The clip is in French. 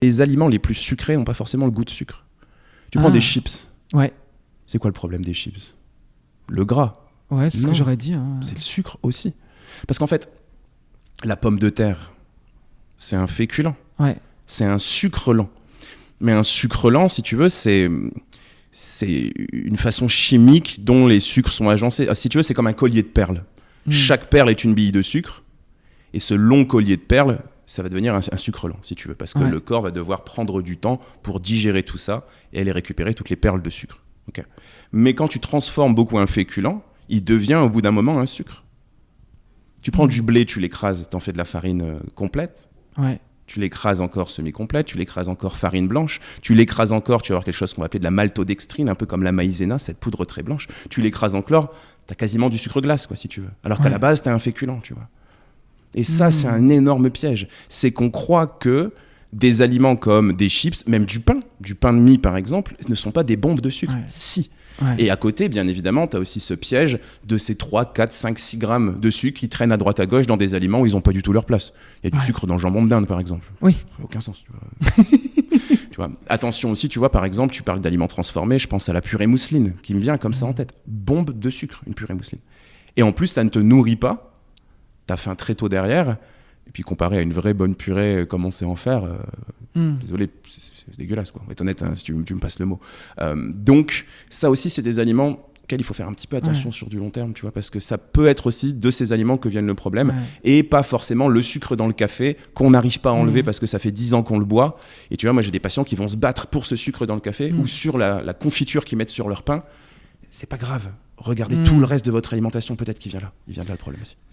Les aliments les plus sucrés n'ont pas forcément le goût de sucre. Tu prends des chips. Ouais. C'est quoi le problème des chips ? Le gras. Ouais, c'est ce Non. que j'aurais dit. Hein. C'est le sucre aussi. Parce qu'en fait, la pomme de terre, c'est un féculent. Ouais. C'est un sucre lent. Mais un sucre lent, si tu veux, c'est une façon chimique dont les sucres sont agencés. Si tu veux, c'est comme un collier de perles. Chaque perle est une bille de sucre. Et ce long collier de perles, ça va devenir un sucre lent, si tu veux. Parce que le corps va devoir prendre du temps pour digérer tout ça et aller récupérer toutes les perles de sucre. Okay. Mais quand tu transformes beaucoup un féculent, il devient au bout d'un moment un sucre. Tu prends du blé, tu l'écrases, t'en fais de la farine complète. Ouais. Tu l'écrases encore semi-complète, tu l'écrases encore farine blanche, tu l'écrases encore, tu vas avoir quelque chose qu'on va appeler de la maltodextrine, un peu comme la maïzena, cette poudre très blanche. Tu l'écrases encore, t'as quasiment du sucre glace, quoi, si tu veux. Alors qu'à la base, t'as un féculent, tu vois. Et ça, c'est un énorme piège. C'est qu'on croit que des aliments comme des chips, même du pain de mie par exemple, ne sont pas des bombes de sucre. Ouais. Si. Ouais. Et à côté, bien évidemment, tu as aussi ce piège de ces 3, 4, 5, 6 grammes de sucre qui traînent à droite à gauche dans des aliments où ils n'ont pas du tout leur place. Il y a du sucre dans le jambon de dinde, par exemple. Oui. Ça n'a aucun sens, tu vois. Tu vois. Attention aussi, tu vois, par exemple, tu parles d'aliments transformés, je pense à la purée mousseline, qui me vient comme ça en tête. Bombe de sucre, une purée mousseline. Et en plus, ça ne te nourrit pas. Tu as faim très tôt derrière. Et puis, comparé à une vraie bonne purée, comme on sait en faire, désolé, c'est dégueulasse, quoi. On va être honnête, hein, si tu me passes le mot. Donc, ça aussi, c'est des aliments auxquels il faut faire un petit peu attention sur du long terme, tu vois, parce que ça peut être aussi de ces aliments que viennent le problème, et pas forcément le sucre dans le café qu'on n'arrive pas à enlever parce que ça fait 10 ans qu'on le boit. Et tu vois, moi, j'ai des patients qui vont se battre pour ce sucre dans le café ou sur la confiture qu'ils mettent sur leur pain. C'est pas grave. Regardez tout le reste de votre alimentation, peut-être qu'il vient là. Il vient de là le problème aussi.